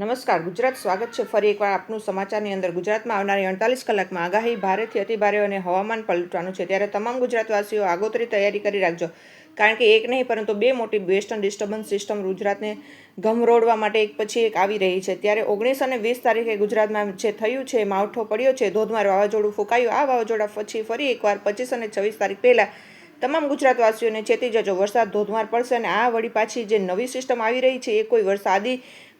નમસ્કાર ગુજરાત, સ્વાગત છે ફરી એકવાર આપનું સમાચારની અંદર। ગુજરાતમાં આવનારી 48 કલાકમાં આગાહી ભારેથી અતિભારે અને હવામાન પલટવાનું છે, ત્યારે તમામ ગુજરાતવાસીઓ આગોતરી તૈયારી કરી રાખજો, કારણ કે એક નહીં પરંતુ બે મોટી વેસ્ટર્ન ડિસ્ટર્બન્સ સિસ્ટમ ગુજરાતને ગમરોડવા માટે એક પછી એક આવી રહી છે। ત્યારે 19 અને 20 તારીખે ગુજરાતમાં જે થયું છે, માવઠો પડ્યો છે, ધોધમાર વાવાઝોડું ફૂંકાયું। આ વાવાઝોડા પછી ફરી એકવાર 25 અને 26 તારીખ પહેલાં તમામ ગુજરાતવાસીઓને ચેતી જજો, વરસાદ ધોધમાર પડશે। અને આ વળી પાછી જે નવી સિસ્ટમ આવી રહી છે એ કોઈ વરસાદી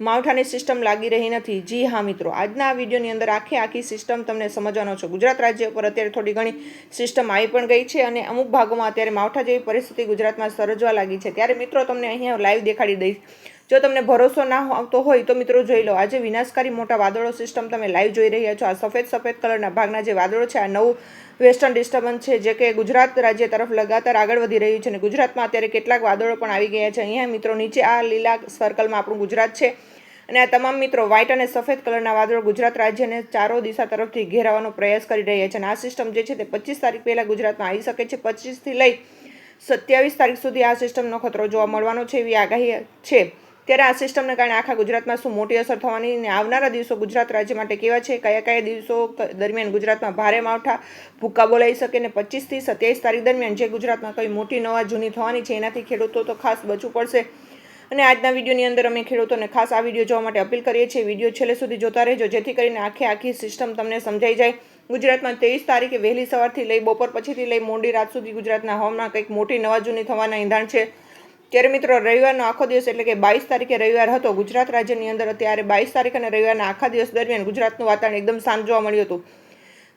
માવઠાની સિસ્ટમ લાગી રહી નથી। જી હા મિત્રો, આજના આ વિડીયોની અંદર આખી સિસ્ટમ તમને સમજવાનો છો। ગુજરાત રાજ્ય પર અત્યારે થોડી ઘણી સિસ્ટમ આવી પણ ગઈ છે અને અમુક ભાગોમાં અત્યારે માવઠા જેવી પરિસ્થિતિ ગુજરાતમાં સર્જવા લાગી છે। ત્યારે મિત્રો તમને અહીંયા લાઈવ દેખાડી દઈશ। જો તમને ભરોસો ના આવતો હોય તો મિત્રો જોઈ લો, આજે વિનાશકારી મોટા વાદળો સિસ્ટમ તમે લાઈવ જોઈ રહ્યા છો। આ સફેદ કલરના ભાગના જે વાદળો છે, આ નવું વેસ્ટર્ન ડિસ્ટર્બન્સ છે, જે કે ગુજરાત રાજ્ય તરફ લગાતાર આગળ વધી રહ્યું છે અને ગુજરાતમાં અત્યારે કેટલાક વાદળો પણ આવી ગયા છે। અહીંયા મિત્રો નીચે આ લીલા સર્કલમાં આપણું ગુજરાત છે અને આ તમામ મિત્રો વ્હાઇટ અને સફેદ કલરના વાદળો ગુજરાત રાજ્યને ચારો દિશા તરફથી ઘેરાવાનો પ્રયાસ કરી રહ્યા છે અને આ સિસ્ટમ જે છે તે 25 તારીખ પહેલાં ગુજરાતમાં આવી શકે છે। 25થી લઈ 27 તારીખ સુધી આ સિસ્ટમનો ખતરો જોવા મળવાનો છે એવી આગાહી છે। ત્યારે આ સિસ્ટમને કારણે આખા ગુજરાતમાં શું મોટી અસર થવાની અને આવનારા દિવસો ગુજરાત રાજ્ય માટે કેવા છે, કયા દિવસો દરમિયાન ગુજરાતમાં ભારે માવઠા ભૂક્કા બોલાઈ શકે અને 25થી 27 તારીખ દરમિયાન જે ગુજરાતમાં કઈ મોટી નવા જૂની થવાની છે, એનાથી ખેડૂતો તો ખાસ બચવું પડશે। અને આજના વિડીયોની અંદર અમે ખેડૂતોને ખાસ આ વિડીયો જોવા માટે અપીલ કરીએ છીએ। વિડીયો છેલ્લે સુધી જોતા રહેજો, જેથી કરીને આખી સિસ્ટમ તમને સમજાઈ જાય। ગુજરાતમાં 23 તારીખે વહેલી સવારથી લઈ બપોર પછીથી લઈ મોડી રાત સુધી ગુજરાતના હવામાનમાં કંઈક મોટી નવા જૂની થવાના ઈંધાણ છે। ત્યારે મિત્રો રવિવારનો આખો દિવસ એટલે કે 22 તારીખે રવિવાર હતો ગુજરાત રાજ્યની અંદર। ત્યારે 22 તારીખ અને રવિવારના આખા દિવસ દરમિયાન ગુજરાતનું વાતાવરણ એકદમ શાંત જોવા મળ્યું હતું।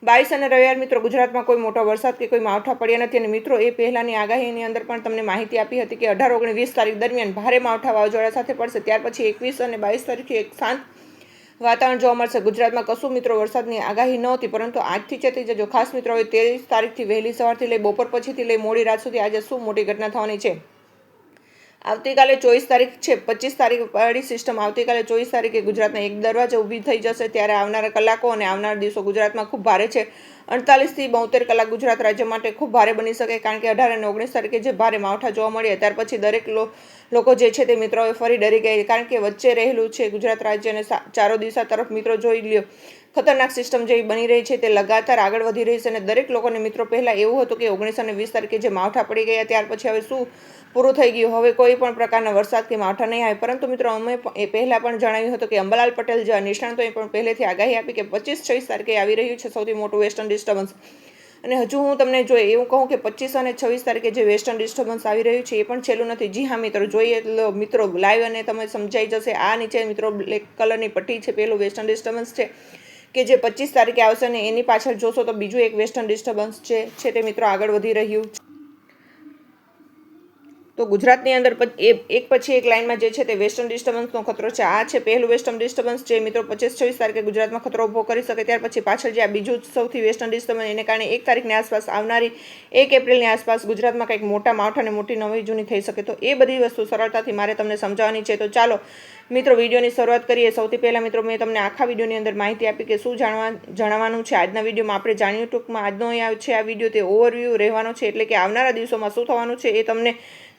22 અને રવિવાર મિત્રો ગુજરાતમાં કોઈ મોટો વરસાદ કે કોઈ માવઠા પડ્યા નથી અને મિત્રો એ પહેલાંની આગાહીની અંદર પણ તમને માહિતી આપી હતી કે 18, 19, 20 તારીખ દરમિયાન ભારે માવઠા વાવાઝોડા સાથે પડશે। ત્યાર પછી 21 અને 22 તારીખે એક શાંત વાતાવરણ જોવા મળશે। ગુજરાતમાં કશું મિત્રો વરસાદની આગાહી નહોતી, પરંતુ આજથી ચેતી જજો ખાસ મિત્રો। હવે 23 તારીખથી વહેલી સવારથી લઈ બપોર પછીથી લઈ મોડી રાત સુધી આજે શું મોટી ઘટના થવાની છે। આવતીકાલે 24 તારીખ છે, 25 તારીખ વાળી સિસ્ટમ આવતીકાલે 24 તારીખે ગુજરાતના એક દરવાજે ઊભી થઈ જશે। ત્યારે આવનારા કલાકો અને આવનારા દિવસો ગુજરાતમાં ખૂબ ભારે છે। 48થી 72 કલાક ગુજરાત રાજ્ય માટે ખૂબ ભારે બની શકે, કારણ કે 18 અને 19 તારીખે જે ભારે માવઠા જોવા મળ્યા ત્યાર પછી દરેક લોકો જે છે તે મિત્રો ફરી ડરી ગયા, કારણ કે વચ્ચે રહેલું છે ગુજરાત રાજ્ય અને ચારો દિશા તરફ મિત્રો જોઈ લ્યો ખતરનાક સિસ્ટમ જેવી બની રહી છે, તે લગાતાર આગળ વધી રહી છે અને દરેક લોકોને મિત્રો પહેલાં એવું હતું કે 19 અને 20 તારીખે જે માવઠા પડી ગયા ત્યાર પછી હવે શું પૂરું થઈ ગયું, હવે કોઈ પણ પ્રકારના વરસાદ કે માવઠા નહીં આવે। પરંતુ મિત્રો અમે એ પહેલાં પણ જણાવ્યું હતું કે અંબાલાલ પટેલ જેવા નિષ્ણાતોએ પણ પહેલેથી આગાહી આપી કે 25-26 તારીખે આવી રહ્યું છે સૌથી મોટું વેસ્ટર્ન ડિસ્ટર્બન્સ। અને હજુ હું તમને જો એવું કહું કે 25 અને 26 તારીખે જે વેસ્ટર્ન ડિસ્ટર્બન્સ આવી રહ્યું છે એ પણ છેલ્લું નથી। જી હા મિત્રો, જોઈએ મિત્રો લાઈવ અને તમે સમજાઈ જશે। આ નીચે મિત્રો બ્લેક કલરની પટ્ટી છે, પહેલું વેસ્ટર્ન ડિસ્ટર્બન્સ છે કે જે 25 તારીખે આવશે અને એની પાછળ જોશો તો બીજું એક વેસ્ટર્ન ડિસ્ટર્બન્સ છે તે મિત્રો આગળ વધી રહ્યું છે। તો ગુજરાતની અંદર એક પછી એક લાઇનમાં જે છે તે વેસ્ટર્ન ડિસ્ટર્બન્સનો ખતરો છે। આ છે પહેલું વેસ્ટર્ન ડિસ્ટર્બન્સ જે મિત્રો 25-26 તારીખે ગુજરાતમાં ખતરો ઊભો કરી શકે। ત્યાર પછી પાછળ જે આ બીજું સૌથી વેસ્ટર્ન ડિસ્ટર્બન્સ, એને કારણે 1 તારીખની આસપાસ આવનારી 1 એપ્રિલની આસપાસ ગુજરાતમાં કંઈક મોટા માવઠા અને મોટી નવી જૂની થઈ શકે। તો એ બધી વસ્તુ સરળતાથી મારે તમને સમજાવવાની છે। તો ચાલો મિત્રો વિડીયોની શરૂઆત કરીએ। સૌથી પહેલાં મિત્રો મેં તમને આખા વિડીયોની અંદર માહિતી આપી કે શું જણાવવાનું છે આજના વિડીયોમાં। આપણે જાણ્યું ટૂંકમાં આજનો છે આ વિડીયો તે ઓવરવ્યૂ રહેવાનો છે, એટલે કે આવનારા દિવસોમાં શું થવાનું છે એ તમને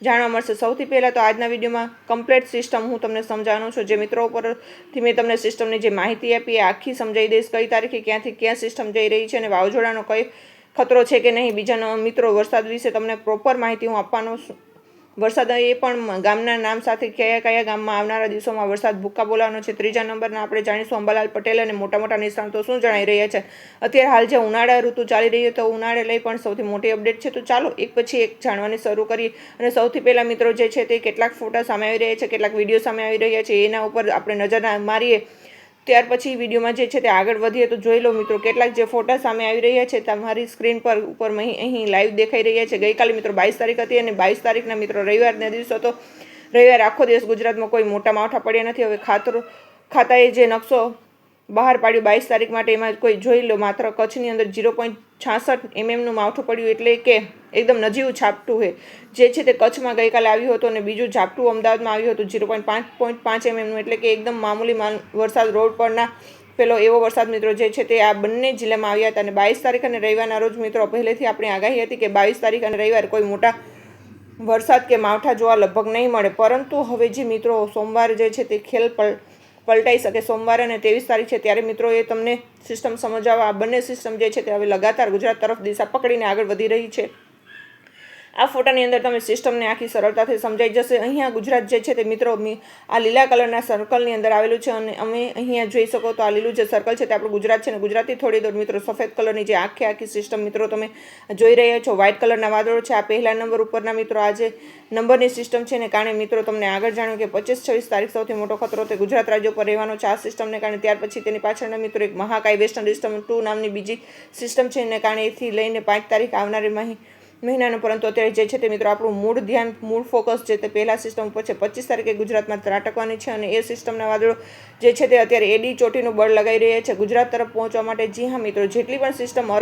જાણવા મળશે। સૌથી પહેલાં તો આજના વિડીયોમાં કમ્પ્લીટ સિસ્ટમ હું તમને સમજાવવાનું છું। જે મિત્રો ઉપરથી મેં તમને સિસ્ટમની જે માહિતી આપી એ આખી સમજાવી દઈશ, કઈ તારીખે ક્યાંથી ક્યાં સિસ્ટમ જઈ રહી છે અને વાવાઝોડાનો કઈ ખતરો છે કે નહીં। બીજા મિત્રો વરસાદ વિશે તમને પ્રોપર માહિતી હું આપવાનો છું। વરસાદ એ પણ ગામના નામ સાથે કયા ગામમાં આવનારા દિવસોમાં વરસાદ ભૂક્કા બોલાવવાનો છે। ત્રીજા નંબરના આપણે જાણીશું અંબાલાલ પટેલ અને મોટા નિષ્ણાતો શું જણાઈ રહ્યા છે। અત્યારે હાલ જે ઉનાળા ઋતુ ચાલી રહી તો ઉનાળે લઈ પણ સૌથી મોટી અપડેટ છે। તો ચાલો એક પછી એક જાણવાની શરૂ કરીએ। અને સૌથી પહેલાં મિત્રો જે છે તે કેટલાક ફોટા સામે આવી રહ્યા છે, કેટલાક વિડીયો સામે આવી રહ્યા છે, એના ઉપર આપણે નજર મારીએ। ત્યાર પછી વિડીયોમાં જે છે તે આગળ વધીએ તો જોઈ લો મિત્રો કેટલાક જે ફોટા સામે આવી રહ્યા છે તમારી સ્ક્રીન પર ઉપર અહીં લાઈવ દેખાઈ રહ્યા છે। ગઈકાલે મિત્રો 22 તારીખ હતી અને 22 તારીખના મિત્રો રવિવારના દિવસ હતો। રવિવાર આખો દિવસ ગુજરાતમાં કોઈ મોટા માવઠા પડ્યા નથી। હવે ખાતાએ જે નકશો બહાર પાડ્યો 22 તારીખ માટે, એમાં કોઈ જોઈ લો માત્ર કચ્છની અંદર 0.66 mmનું માવઠું પડ્યું, એટલે કે એકદમ નજીવું ઝાપટું જે છે તે કચ્છમાં ગઈકાલે આવ્યું હતું અને બીજું ઝાપટું અમદાવાદમાં આવ્યું હતું 0.5 mmનું, એટલે કે એકદમ મામૂલી વરસાદ રોડ પરના પેલો એવો વરસાદ મિત્રો જે છે તે આ બંને જિલ્લામાં આવ્યા હતા। અને 22 તારીખ અને રવિવારના રોજ મિત્રો પહેલેથી આપણી આગાહી હતી કે 22 તારીખ અને રવિવાર કોઈ મોટા વરસાદ કે માવઠા જોવા લગભગ નહીં મળે। પરંતુ હવે જે મિત્રો સોમવાર જે છે તે પલટાઈ શકે સોમવારે અને 23 તારીખ છે ત્યારે મિત્રો એ તમને સિસ્ટમ સમજાવવા આ બંને સિસ્ટમ જે છે તે હવે લગાતાર ગુજરાત તરફ દિશા પકડીને આગળ વધી રહી છે। આ ફોટાની અંદર તમે સિસ્ટમને આખી સરળતાથી સમજાઈ જશે। અહીંયા ગુજરાત જે છે તે મિત્રો આ લીલા કલરના સર્કલની અંદર આવેલું છે અને અમે અહીંયા જોઈ શકો તો આ લીલું જે સર્કલ છે તે આપણું ગુજરાત છે અને ગુજરાતથી થોડી દૂર મિત્રો સફેદ કલરની જે આખી સિસ્ટમ મિત્રો તમે જોઈ રહ્યા છો વ્હાઇટ કલરના વાદળો છે। આ પહેલા નંબર ઉપરના મિત્રો આ જે નંબરની સિસ્ટમ છે ને કારણે મિત્રો તમને આગળ જાણ્યું કે 25-26 તારીખ સૌથી મોટો ખતરો તે ગુજરાત રાજ્ય પર રહેવાનો છે આ સિસ્ટમને કારણે। ત્યાર પછી તેની પાછળના મિત્રો એક મહાકાય વેસ્ટર્ન ડિસ્ટર્બન્સ 2 નામની બીજી સિસ્ટમ છે એને કારણે એથી લઈને 5 તારીખ આવનારી મહિનાનું પરંતુ અત્યારે જે છે તે મિત્રો આપણું મૂળ ફોકસ છે તે પહેલા સિસ્ટમ ઉપર છે। 25 તારીખે ગુજરાતમાં ત્રાટકવાની છે અને એ સિસ્ટમના વાદળો જે છે તે અત્યારે એડી ચોટીનું બળ લગાવી રહ્યા છે ગુજરાત તરફ પહોંચવા માટે। જી હા મિત્રો, જેટલી પણ સિસ્ટમ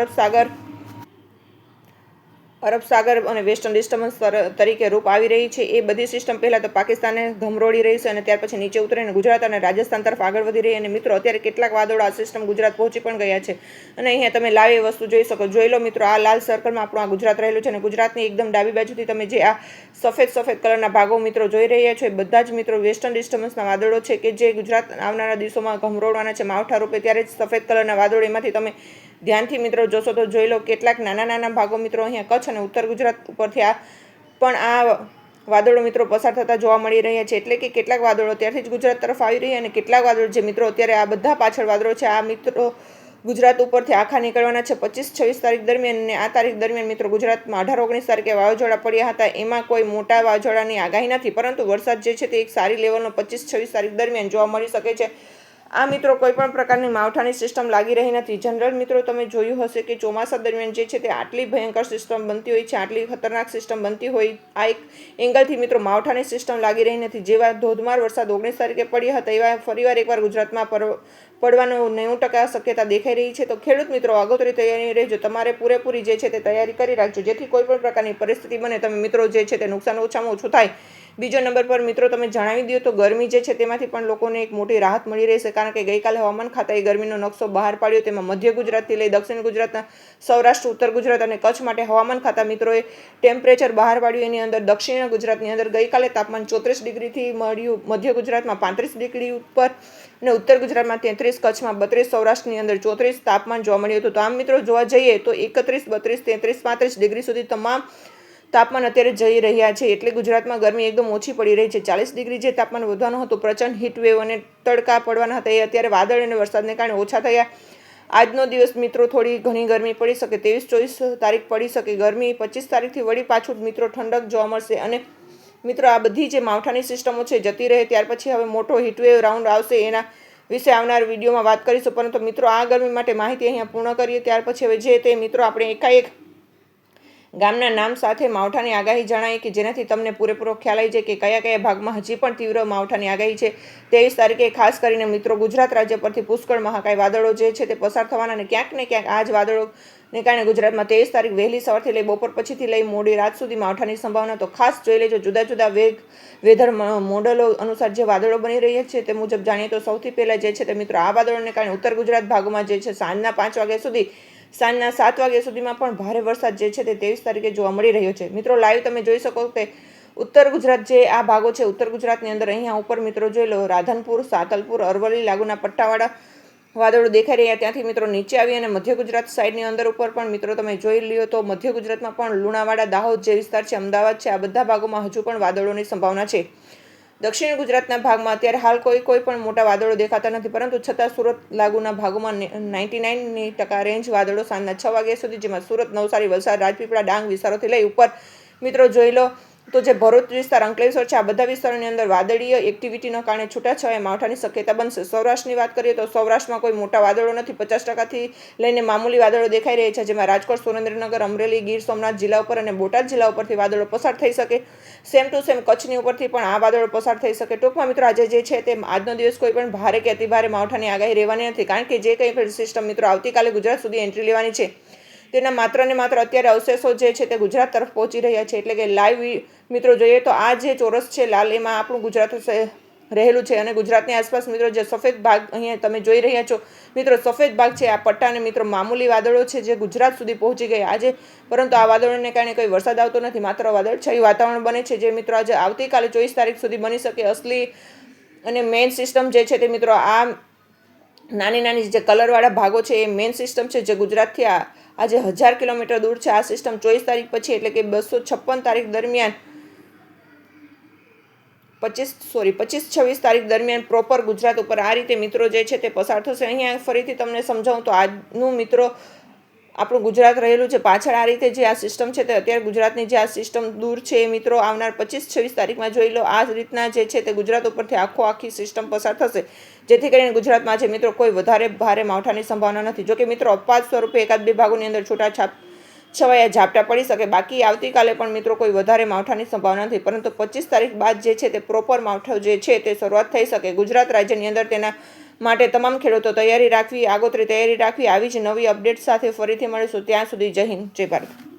અરબ સાગર અને વેસ્ટર્ન ડિસ્ટર્બન્સ તરીકે રૂપ આવી રહી છે એ બધી સિસ્ટમ પહેલાં તો પાકિસ્તાનને ગમરોડી રહી છે અને ત્યાર પછી નીચે ઉતરીને ગુજરાત અને રાજસ્થાન તરફ આગળ વધી રહી અને મિત્રો અત્યારે કેટલાક વાદળો આ સિસ્ટમ ગુજરાત પહોંચી પણ ગયા છે અને અહીંયા તમે લાઈવ એ વસ્તુ જોઈ શકો। જોઈ લો મિત્રો, આ લાલ સર્કલમાં આપણું આ ગુજરાત રહેલું છે અને ગુજરાતની એકદમ ડાબી બાજુથી તમે જે આ સફેદ કલરના ભાગો મિત્રો જોઈ રહ્યા છો એ બધા જ મિત્રો વેસ્ટર્ન ડિસ્ટર્બન્સના વાદળો છે કે જે ગુજરાત આવનારા દિવસોમાં ગમરોડવાના છે માવઠા રૂપે। ત્યારે જ સફેદ કલરના વાદળો એમાંથી તમે ધ્યાનથી મિત્રો જોશો તો જોઈ લો કેટલાક નાના ભાગો મિત્રો અહીંયા કચ્છ અને ઉત્તર ગુજરાત ઉપરથી આ વાદળો મિત્રો પસાર થતા જોવા મળી રહ્યા છે। એટલે કે કેટલાક વાદળો ત્યારથી જ ગુજરાત તરફ આવી રહ્યા અને કેટલાક વાદળો જે મિત્રો અત્યારે આ બધા પાછળ વાદળો છે આ મિત્રો ગુજરાત ઉપરથી આખા નીકળવાના છે 25-26 તારીખ દરમિયાન અને આ તારીખ દરમિયાન મિત્રો ગુજરાતમાં 18-19 તારીખે વાવાઝોડા પડ્યા હતા। એમાં કોઈ મોટા વાવાઝોડાની આગાહી નથી પરંતુ વરસાદ જે છે તે એક સારી લેવલનો 25-26 તારીખ દરમિયાન જોવા મળી શકે છે। આ મિત્રો કોઈ પણ પ્રકારની માવઠાની સિસ્ટમ લાગી રહી નથી। જનરલ મિત્રો તમે જોયું હશે કે ચોમાસા દરમિયાન જે છે તે આટલી ભયંકર સિસ્ટમ બનતી હોય છે, આટલી ખતરનાક સિસ્ટમ બનતી હોય આ એક એંગલથી મિત્રો માવઠાની સિસ્ટમ લાગી રહી નથી। જેવા ધોધમાર વરસાદ 19 તારીખે પડ્યા હતા એવા ફરીવાર એકવાર ગુજરાતમાં પડવાનો 90% શક્યતા દેખાઈ રહી છે। તો ખેડૂત મિત્રો આગોતરી તૈયારી રહેજો, તમારે પૂરેપૂરી જે છે તે તૈયારી કરી રાખજો જેથી કોઈ પણ પ્રકારની પરિસ્થિતિ બને તમે મિત્રો જે છે તે નુકસાન ઓછામાં ઓછું થાય। બીજો નંબર પર મિત્રો તમે જણાવી દો તો ગરમી જે છે તેમાંથી પણ લોકોને એક મોટી રાહત મળી રહેશે કારણ કે ગઈકાલે હવામાન ખાતાએ ગરમીનો નકશો બહાર પાડ્યો। તેમાં મધ્ય ગુજરાતથી લઈ દક્ષિણ ગુજરાતના સૌરાષ્ટ્ર, ઉત્તર ગુજરાત અને કચ્છ માટે હવામાન ખાતા મિત્રોએ ટેમ્પરેચર બહાર પાડ્યું। એની અંદર દક્ષિણ ગુજરાતની અંદર ગઈકાલે તાપમાન 34 ડિગ્રીથી મળ્યું, મધ્ય ગુજરાતમાં 35 ડિગ્રી ઉપર અને ઉત્તર ગુજરાતમાં 33, કચ્છમાં 32, સૌરાષ્ટ્રની અંદર 34 તાપમાન જોવા મળ્યું હતું। તો આમ મિત્રો જોવા જઈએ તો 31, 32, 33, 35 ડિગ્રી સુધી તમામ તાપમાન અત્યારે જઈ રહ્યા છે એટલે ગુજરાતમાં ગરમી એકદમ ઓછી પડી રહી છે। 40 ડિગ્રી જે તાપમાન વધવાનું હતું, પ્રચંડ હીટવેવ અને તડકા પડવાના હતા એ અત્યારે વાદળ અને વરસાદને કારણે ઓછા થયા। આજનો દિવસ મિત્રો થોડી ઘણી ગરમી પડી શકે, 23-24 તારીખ પડી શકે ગરમી, 25 તારીખથી વળી પાછું મિત્રો ઠંડક જોવા મળશે અને મિત્રો આ બધી જે માવઠાની સિસ્ટમો છે જતી રહે ત્યાર પછી હવે મોટો હીટવેવ રાઉન્ડ આવશે એના વિશે આવનાર વિડીયોમાં વાત કરીશું। પરંતુ મિત્રો આ ગરમી માટે માહિતી અહીંયા પૂર્ણ કરીએ ત્યાર પછી હવે જે તે મિત્રો આપણે એકાએક ગામના નામ સાથે માવઠાની આગાહી જણાવી કે જેનાથી તમને પૂરેપૂરો ખ્યાલ આવી જાય કે કયા ભાગમાં હજી પણ તીવ્ર માવઠાની આગાહી છે। 23 તારીખે ખાસ કરીને મિત્રો ગુજરાત રાજ્ય પરથી પુષ્કળ મહાકાય વાદળો જે છે તે પસાર થવાના અને ક્યાંક ને ક્યાંક આ જ વાદળોને કારણે ગુજરાતમાં 23 તારીખ વહેલી સવારથી લઈ બપોર પછીથી લઈ મોડી રાત સુધી માવઠાની સંભાવના। તો ખાસ જોઈ લેજો જુદા વેધર મોડલો અનુસાર જે વાદળો બની રહ્યા છે તે મુજબ જાણીએ તો સૌથી પહેલાં જે છે તે મિત્રો આ વાદળોને કારણે ઉત્તર ગુજરાત ભાગોમાં જે છે સાંજના 5 વાગ્યા સુધી સાંજના 7 વાગ્યા સુધીમાં પણ ભારે વરસાદ જે છે તે 23 તારીખે જોવા મળી રહ્યો છે। મિત્રો લાઈવ તમે જોઈ શકો કે ઉત્તર ગુજરાત જે આ ભાગો છે ઉત્તર ગુજરાતની અંદર અહીંયા ઉપર મિત્રો જોઈ લો રાધનપુર, સાતલપુર, અરવલ્લી લાગુના પટ્ટાવાળા વાદળો દેખાઈ રહ્યા ત્યાંથી મિત્રો નીચે આવી અને મધ્ય ગુજરાત સાઈડની અંદર ઉપર પણ મિત્રો તમે જોઈ લ્યો તો મધ્ય ગુજરાતમાં પણ લુણાવાડા, દાહોદ જે વિસ્તાર છે, અમદાવાદ છે, આ બધા ભાગોમાં હજુ પણ વાદળોની સંભાવના છે। દક્ષિણ ગુજરાતના ભાગમાં અત્યારે હાલ કોઈ પણ મોટા વાદળો દેખાતા નથી પરંતુ છતાં સુરત લાગુના ભાગોમાં 99% રેન્જ વાદળો સાંજના 6 વાગ્યા સુધી જેમાં સુરત, નવસારી, વલસાડ, રાજપીપળા, ડાંગ વિસ્તારોથી લઈ ઉપર મિત્રો જોઈ લો તો જે ભરૂચ વિસ્તાર, અંકલેશ્વર છે આ બધા વિસ્તારોની અંદર વાદળીય એક્ટિવિટીના કારણે છૂટાછવાયા માવઠાની શક્યતા બનશે। સૌરાષ્ટ્રની વાત કરીએ તો સૌરાષ્ટ્રમાં કોઈ મોટા વાદળો નથી, 50%થી લઈને મામૂલી વાદળો દેખાઈ રહ્યા છે જેમાં રાજકોટ, સુરેન્દ્રનગર, અમરેલી, ગીર સોમનાથ જિલ્લા ઉપર અને બોટાદ જિલ્લા ઉપરથી વાદળો પસાર થઈ શકે। સેમ ટુ સેમ કચ્છની ઉપરથી પણ આ વાદળો પસાર થઈ શકે। ટૂંકમાં મિત્રો આજે જે છે તે આજનો દિવસ કોઈ પણ ભારે કે અતિભારે માવઠાની આગાહી રહેવાની નથી કારણ કે જે કંઈ પણ સિસ્ટમ મિત્રો આવતીકાલે ગુજરાત સુધી એન્ટ્રી લેવાની છે તેના માત્ર ને માત્ર અત્યારે અવશેષો જે છે તે ગુજરાત તરફ પહોંચી રહ્યા છે। એટલે કે લાઈવ મિત્રો જોઈએ તો આ જે ચોરસ છે લાલ એમાં આપણું ગુજરાત રહેલું છે અને ગુજરાતની આસપાસ મિત્રો જે સફેદ ભાગ અહીંયા તમે જોઈ રહ્યા છો મિત્રો સફેદ ભાગ છે આ પટ્ટાને મિત્રો મામૂલી વાદળો છે જે ગુજરાત સુધી પહોંચી ગયા આજે, પરંતુ આ વાદળોને કારણે કોઈ વરસાદ આવતો નથી, માત્ર વાદળછાયું વાતાવરણ બને છે જે મિત્રો આજે આવતીકાલે 24 તારીખ સુધી બની શકે। અસલી અને મેઇન સિસ્ટમ જે છે તે મિત્રો આ નાની નાની જે કલરવાળા ભાગો છે એ મેઇન સિસ્ટમ છે, જે ગુજરાતથી આજે 1000 કિલોમીટર દૂર છે. આ સિસ્ટમ 24 તારીખ પછી એટલે કે 256 તારીખ દરમિયાન 25-26 તારીખ દરમિયાન પ્રોપર ગુજરાત ઉપર આ રીતે મિત્રો જે છે તે પસાર થશે. અહીંયા ફરીથી તમને સમજાવું તો આજનું મિત્રો આપણું ગુજરાત રહેલું છે પાછળ આ રીતે જે આ સિસ્ટમ છે તે અત્યારે ગુજરાતની જે આ સિસ્ટમ દૂર છે એ મિત્રો આવનાર 25-26 તારીખમાં જોઈ લો. આ રીતના જે છે તે ગુજરાત ઉપરથી આખી સિસ્ટમ પસાર થશે, જેથી કરીને ગુજરાતમાં આજે મિત્રો કોઈ વધારે ભારે માવઠાની સંભાવના નથી. જોકે મિત્રો અપવાદ સ્વરૂપે 1-2 ભાગોની અંદર છવાયા ઝાપટા પડી શકે. બાકી આવતીકાલે પણ મિત્રો કોઈ વધારે માવઠાની સંભાવના નથી, પરંતુ 25 તારીખ બાદ જે છે તે પ્રોપર માવઠો જે છે તે શરૂઆત થઈ શકે. ગુજરાત રાજ્યની અંદર તેના માટે તમામ ખેડૂતો તૈયારી રાખવી, આગોતરી તૈયારી રાખવી. આવી જ નવી અપડેટ સાથે ફરીથી મળીશું. ત્યાં સુધી જય હિન્દ, જય ભારત.